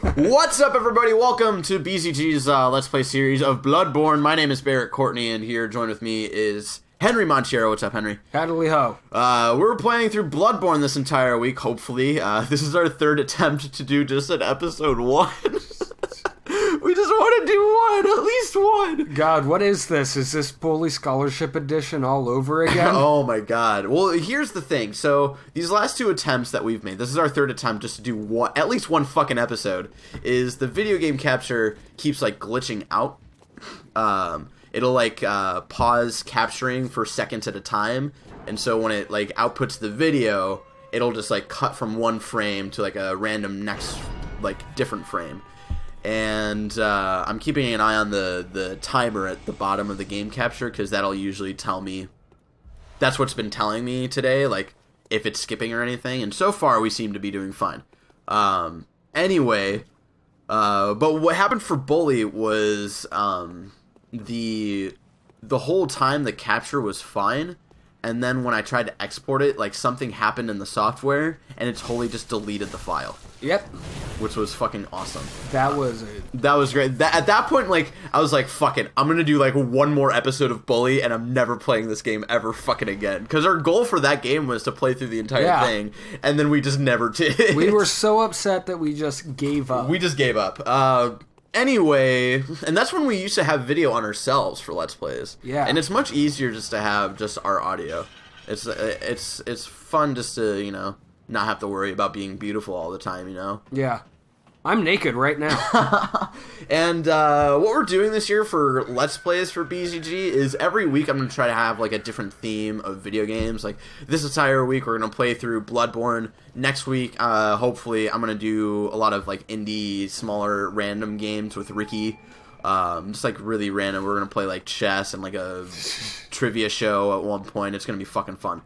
What's up, everybody? Welcome to BzG's Let's Play series of Bloodborne. My name is Barrett Courtney, and here joined with me is Henry Montiero. What's up, Henry? Howdy ho. We're playing through Bloodborne this entire week, hopefully. This is our third attempt to do just an episode 1. We just want to do one, at least one. God, what is this? Is this Bully Scholarship Edition all over again? Oh my god. Well, here's the thing. So, these last two attempts that we've made, this is our third attempt just to do one, at least one fucking episode, is the video game capture keeps, like, glitching out. It'll, like, pause capturing for seconds at a time, and so when it, like, outputs the video, it'll just, like, cut from one frame to, like, a random next, like, different frame. And I'm keeping an eye on the timer at the bottom of the game capture, because that'll usually tell me, that's what's been telling me today, like, if it's skipping or anything, and so far we seem to be doing fine. Anyway, but what happened for Bully was, the whole time the capture was fine, and then when I tried to export it, like, something happened in the software, and it totally just deleted the file. Yep. Which was fucking awesome. That was it. That was great. At that point, like, I was like, fuck it. I'm gonna do, like, one more episode of Bully, and I'm never playing this game ever fucking again. Because our goal for that game was to play through the entire thing, and then we just never did. We were so upset that we just gave up. We just gave up. Anyway, and that's when we used to have video on ourselves for Let's Plays. Yeah. And it's much easier just to have just our audio. It's fun just to, you know, not have to worry about being beautiful all the time, you know? Yeah. I'm naked right now. And what we're doing this year for Let's Plays for BzG is every week I'm going to try to have, like, a different theme of video games. Like, this entire week we're going to play through Bloodborne. Next week, hopefully, I'm going to do a lot of, like, indie, smaller, random games with Ricky. Just, like, really random. We're going to play, like, chess and, like, a trivia show at one point. It's going to be fucking fun.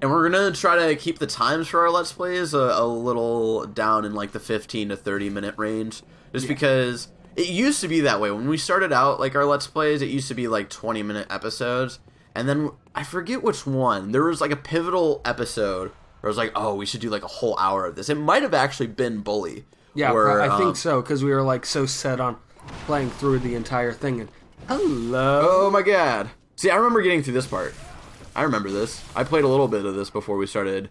And we're going to try to keep the times for our Let's Plays a little down in, like, the 15 to 30 minute range. Just because it used to be that way. When we started out, like, our Let's Plays, it used to be, like, 20-minute episodes. And then, I forget which one. There was, like, a pivotal episode where I was like, oh, we should do, like, a whole hour of this. It might have actually been Bully. Yeah, where, I think so, because we were, like, so set on playing through the entire thing. And hello. Oh, my God. See, I remember getting through this part. I remember this. I played a little bit of this before we started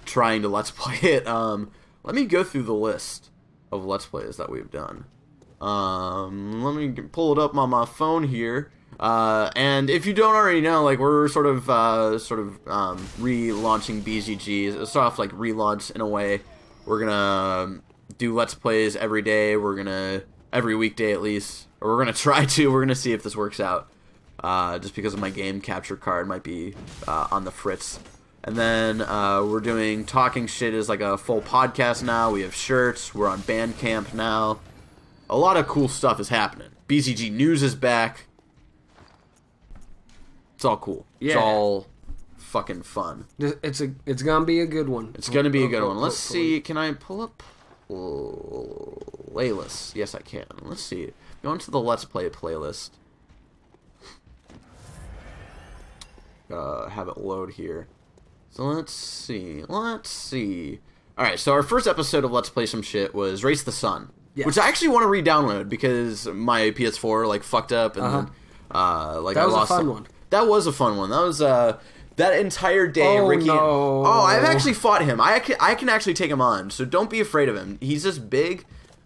trying to Let's Play it. Let me go through the list of Let's Plays that we've done. Let me pull it up on my phone here. And if you don't already know, like, we're sort of relaunching BzG. It's sort of like relaunch in a way. We're gonna do Let's Plays every day. We're gonna, every weekday at least. Or we're gonna try to. We're gonna see if this works out. Just because of my game capture card might be on the fritz. And then we're doing Talking Shit as like a full podcast now. We have shirts. We're on Bandcamp now. A lot of cool stuff is happening. BzG News is back. It's all cool. Yeah. It's all fucking fun. It's gonna be a good one. It's gonna be a good one. Let's see. Can I pull up playlists? Yes, I can. Let's see. Go into the Let's Play playlist. Have it load here. So let's see. Alright, so our first episode of Let's Play Some Shit was Race the Sun. Yes. Which I actually want to re-download because my PS4, like, fucked up and then, like, I lost it. That was a fun one. That was a fun one. That was, that entire day, Ricky... No. Oh, I've actually fought him. I can actually take him on, so don't be afraid of him. He's just big.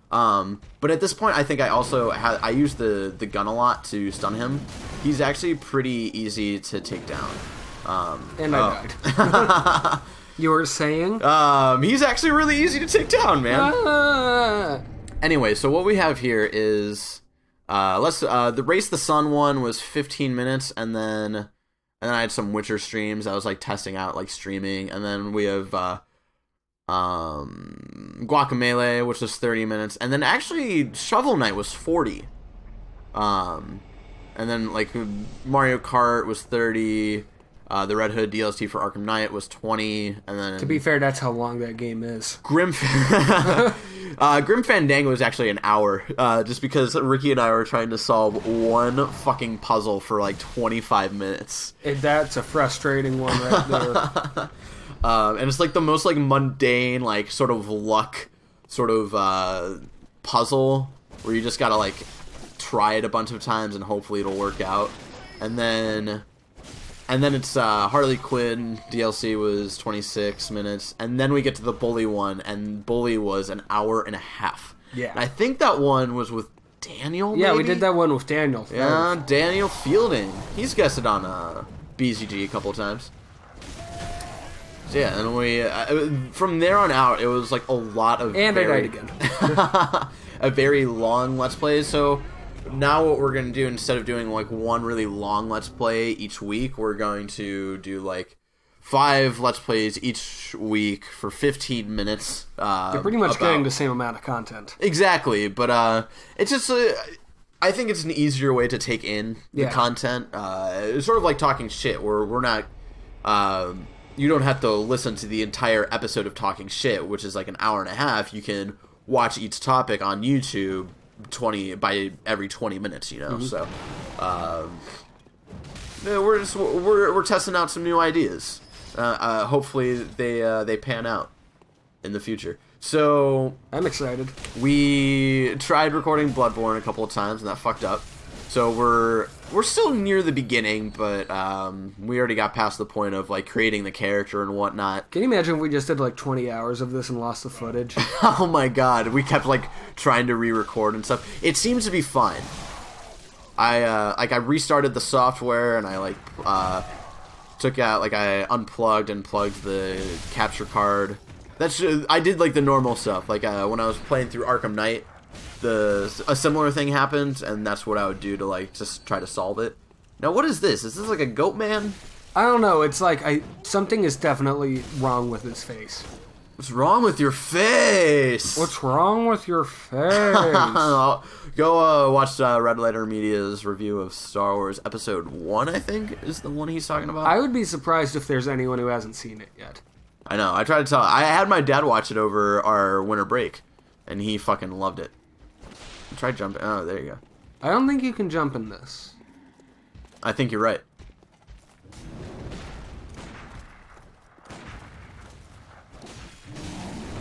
But at this point, I think I used the gun a lot to stun him. He's actually pretty easy to take down. And I died. You were saying? He's actually really easy to take down, man. Anyway, so what we have here is, the Race the Sun one was 15 minutes, and then I had some Witcher streams. I was, like, testing out, like, streaming, and then we have, Guacamelee, which was 30 minutes, and then actually Shovel Knight was 40. And then, like, Mario Kart was 30, the Red Hood DLC for Arkham Knight was 20, and then... To be fair, that's how long that game is. Grim Fandango was actually an hour, just because Ricky and I were trying to solve one fucking puzzle for, like, 25 minutes. That's a frustrating one right there. And it's, like, the most, like, mundane, like, sort of luck sort of puzzle where you just gotta like try it a bunch of times and hopefully it'll work out. And then it's Harley Quinn DLC was 26 minutes, and then we get to the Bully one, and Bully was an hour and a half. Yeah. And I think that one was with Daniel, maybe? Yeah, we did that one with Daniel. Yeah, Daniel Fielding. He's guested on BzG a couple of times. So yeah, and we from there on out, it was like a lot of I died again. a very long Let's Play. So now what we're going to do, instead of doing like one really long Let's Play each week, we're going to do like 5 Let's Plays each week for 15 minutes. You're pretty much getting the same amount of content. Exactly, but it's just I think it's an easier way to take in the content. It's sort of like talking shit, where we're not... you don't have to listen to the entire episode of Talking Shit, which is like an hour and a half. You can watch each topic on YouTube by every 20 minutes, you know. Mm-hmm. So we're testing out some new ideas. Hopefully they pan out in the future. So I'm excited. We tried recording Bloodborne a couple of times and that fucked up. So we're still near the beginning, but we already got past the point of like creating the character and whatnot. Can you imagine if we just did like 20 hours of this and lost the footage? Oh my god, we kept like trying to re-record and stuff. It seems to be fine. I restarted the software and I took out, I unplugged and plugged the capture card. I did like the normal stuff. Like when I was playing through Arkham Knight, a similar thing happened, and that's what I would do to like just try to solve it. Now, what is this? Is this like a goat man? I don't know. It's like something is definitely wrong with his face. What's wrong with your face? What's wrong with your face? Go watch Red Letter Media's review of Star Wars Episode 1, I think, is the one he's talking about. I would be surprised if there's anyone who hasn't seen it yet. I know. I tried to tell. I had my dad watch it over our winter break, and he fucking loved it. Try jumping. Oh, there you go. I don't think you can jump in this. I think you're right.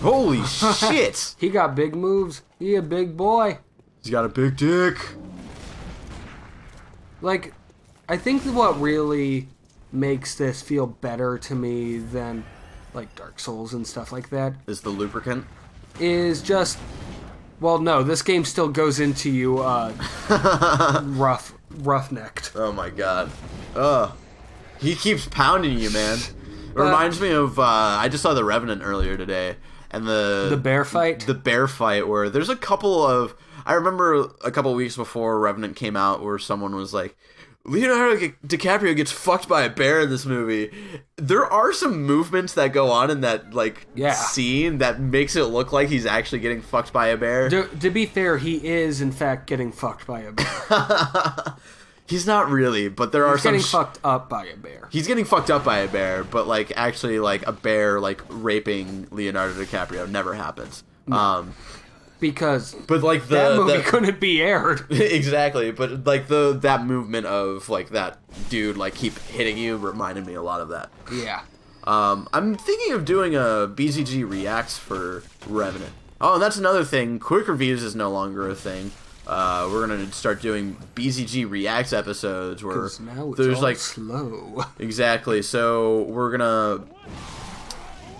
Holy shit! He got big moves. He a big boy. He's got a big dick. Like, I think that what really makes this feel better to me than like Dark Souls and stuff like that is the lubricant. Is just, well, no, this game still goes into you rough-necked. Oh my god. He keeps pounding you, man. It reminds me of I just saw the Revenant earlier today, and the bear fight. The bear fight where there's a couple of, I remember a couple of weeks before Revenant came out where someone was like, Leonardo DiCaprio gets fucked by a bear in this movie. There are some movements that go on in that scene that makes it look like he's actually getting fucked by a bear. To be fair, he is in fact getting fucked by a bear. He's not really, but he's getting fucked up by a bear. He's getting fucked up by a bear, but actually a bear raping Leonardo DiCaprio never happens. No. Because that movie couldn't be aired. Exactly, but that movement of that dude keep hitting you reminded me a lot of that. Yeah. I'm thinking of doing a BzG reacts for Revenant. Oh, and that's another thing. Quick reviews is no longer a thing. We're gonna start doing BzG reacts episodes where now it's there's all slow. Exactly. So we're gonna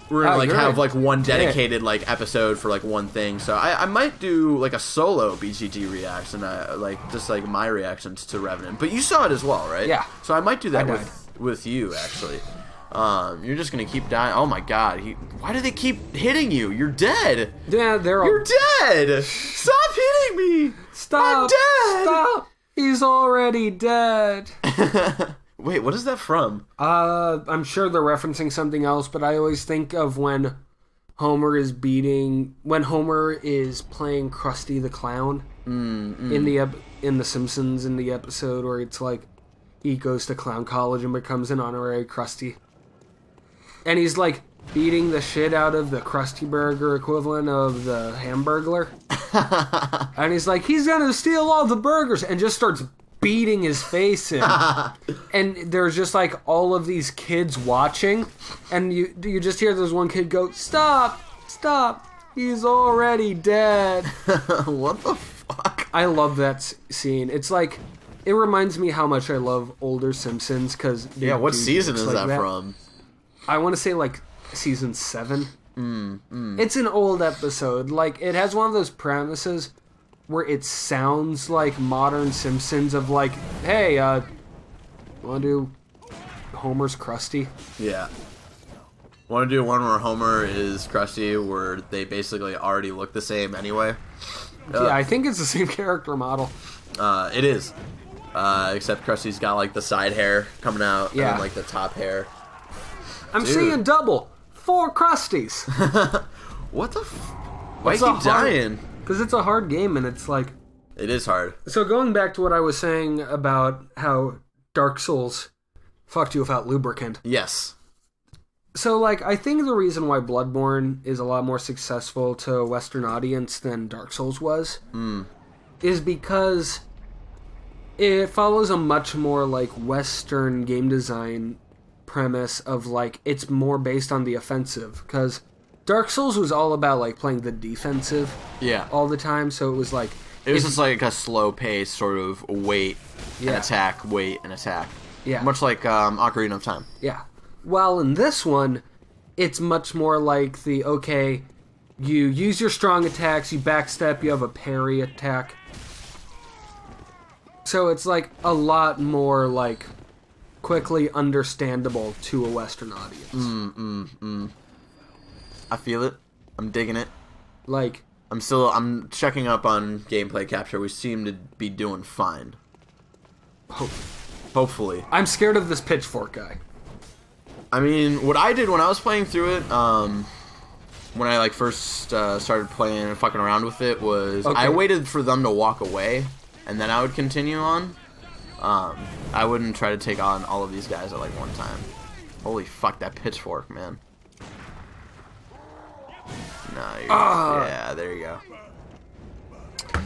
have one dedicated episode for one thing. So I might do a solo BzG reacts and just my reactions to Revenant. But you saw it as well, right? Yeah. So I might do that with you actually. You're just gonna keep dying. Oh my god! Why do they keep hitting you? You're dead. Yeah, You're dead. Stop hitting me. Stop. I'm dead. Stop. He's already dead. Wait, what is that from? I'm sure they're referencing something else, but I always think of when Homer is playing Krusty the Clown in the Simpsons, in the episode where it's he goes to clown college and becomes an honorary Krusty. And he's beating the shit out of the Krusty Burger equivalent of the Hamburglar. And he's he's gonna steal all the burgers, and just starts beating his face in. And there's just all of these kids watching, and you just hear this one kid go, stop, He's already dead. What the fuck? I love that scene. It's like, it reminds me how much I love older Simpsons, because... Yeah, what season is that from? I want to say, like, season 7. It's an old episode. Like, it has one of those premises where it sounds like modern Simpsons of, like, hey, wanna do Homer's Krusty? Yeah. Want to do one where Homer is Krusty, where they basically already look the same anyway? Yeah, I think it's the same character model. It is. Except Krusty's got, like, the side hair coming out, and then, like, the top hair. I'm seeing double. 4 Krusties. What the Why you keep dying? Because it's a hard game, and it's like... It is hard. So going back to what I was saying about how Dark Souls fucked you without lubricant. Yes. So, like, I think the reason why Bloodborne is a lot more successful to a Western audience than Dark Souls was is because it follows a much more, like, Western game design premise of, like, it's more based on the offensive. Because Dark Souls was all about, like, playing the defensive all the time, so it was, like... It was just, like, a slow pace, sort of wait and attack, wait and attack. Yeah. Much like Ocarina of Time. Yeah. While in this one, it's much more like the, okay, you use your strong attacks, you backstep, you have a parry attack. So it's like a lot more like quickly understandable to a Western audience. I feel it. I'm digging it. Like, I'm checking up on gameplay capture. We seem to be doing fine. Hopefully. I'm scared of this pitchfork guy. I mean, what I did when I was playing through it, when I, like, first started playing and fucking around with it, was I waited for them to walk away, and then I would continue on. I wouldn't try to take on all of these guys at, like, one time. Holy fuck, that pitchfork, man. No, yeah, there you go.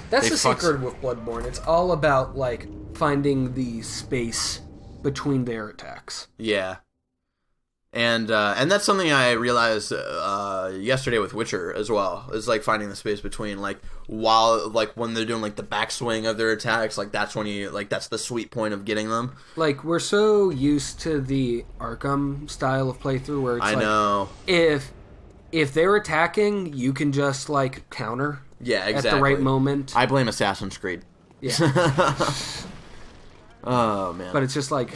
That's the secret with Bloodborne. It's all about, like, finding the space between their attacks. Yeah. And that's something I realized yesterday with Witcher as well. Is like finding the space between, like, while, like, when they're doing, like, the backswing of their attacks, like, that's when you, like, that's the sweet point of getting them. Like, we're so used to the Arkham style of playthrough where it's I know. If they're attacking, you can just, like, counter. Yeah, exactly. At the right moment. I blame Assassin's Creed. Yeah. Oh, man. But it's just like...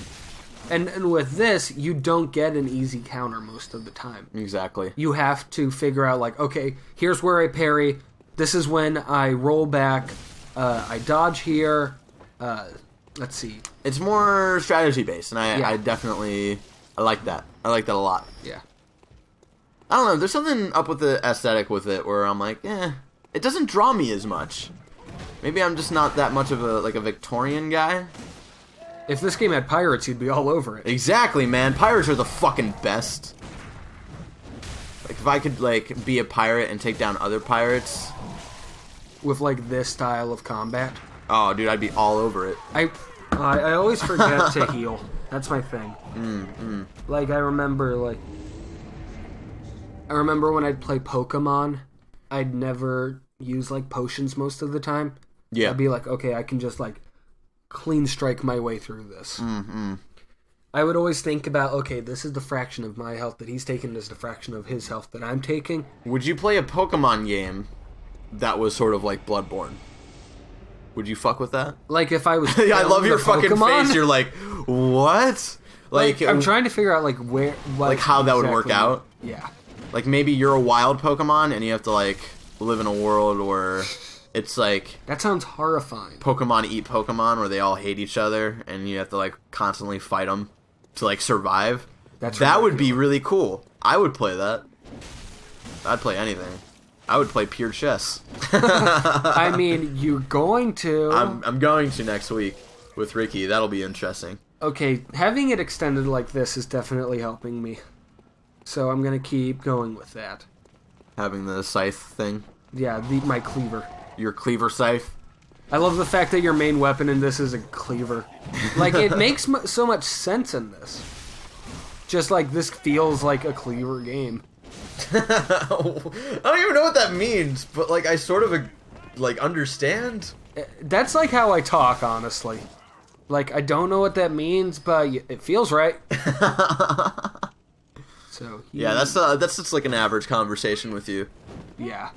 And with this, you don't get an easy counter most of the time. Exactly. You have to figure out, like, okay, here's where I parry. This is when I roll back. I dodge here. Let's see. It's more strategy-based, and I definitely... I like that. I like that a lot. Yeah. I don't know. There's something up with the aesthetic with it where I'm like, it doesn't draw me as much. Maybe I'm just not that much of a Victorian guy. If this game had pirates, you'd be all over it. Exactly, man. Pirates are the fucking best. Like, if I could, like, be a pirate and take down other pirates... With, like, this style of combat. Oh, dude, I'd be all over it. I always forget to heal. That's my thing. Like, I remember when I'd play Pokemon, I'd never use, like, potions most of the time. Yeah. I'd be like, okay, I can just, like, clean strike my way through this. I would always think about, okay, this is the fraction of my health that he's taking, this is the fraction of his health that I'm taking. Would you play a Pokemon game that was sort of like Bloodborne? Would you fuck with that? Like, if I was... I love your fucking face. You're like, what? Like, I'm trying to figure out, like, where... Like, how that would work out? Yeah. Like, maybe you're a wild Pokemon and you have to, like, live in a world where... It's like... That sounds horrifying. Pokemon eat Pokemon, where they all hate each other, and you have to, like, constantly fight them to, like, survive. That would be really cool. I would play that. I'd play anything. I would play pure chess. I mean, you're going to... I'm going to next week with Ricky. That'll be interesting. Okay, having it extended like this is definitely helping me. So I'm going to keep going with that. Having the scythe thing? Yeah, my cleaver. Your cleaver-sythe? I love the fact that your main weapon in this is a cleaver. Like, it makes so much sense in this. Just like, this feels like a cleaver game. I don't even know what that means, but like I sort of like understand. That's like how I talk, honestly. Like I don't know what that means, but it feels right. So yeah, that's just like an average conversation with you. Yeah,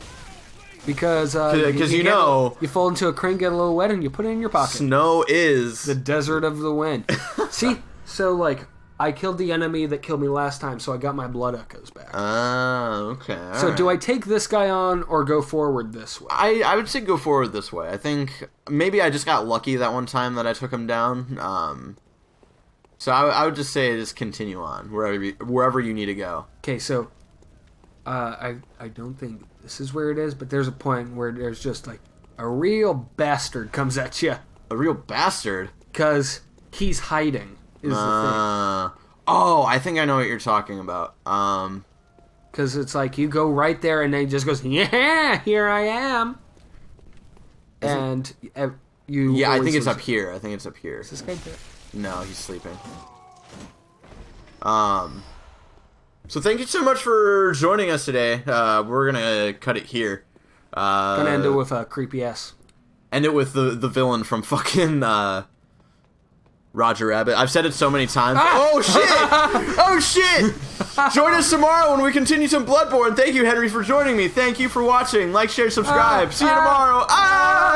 because you know you fall into a crane, get a little wet, and you put it in your pocket. Snow is the desert of the wind. See, so like I killed the enemy that killed me last time, so I got my blood echoes back. Okay. So do I take this guy on or go forward this way? I would say go forward this way. I think maybe I just got lucky that one time that I took him down. So I would just say just continue on wherever you need to go. Okay, so I don't think this is where it is, but there's a point where there's just like a real bastard comes at you. A real bastard? Because he's hiding is the thing. Oh, I think I know what you're talking about. Because it's like you go right there and then he just goes, yeah, here I am. And you... Yeah, I think it's up here. I think it's up here. Is this guy dead? No, he's sleeping. So thank you so much for joining us today. We're gonna cut it here. Gonna end it with a creepy ass. End it with the villain from fucking Roger Rabbit. I've said it so many times. Ah! Oh shit! Oh shit! Join us tomorrow when we continue some Bloodborne. Thank you, Henry, for joining me. Thank you for watching. Like, share, subscribe. See you tomorrow. Ah!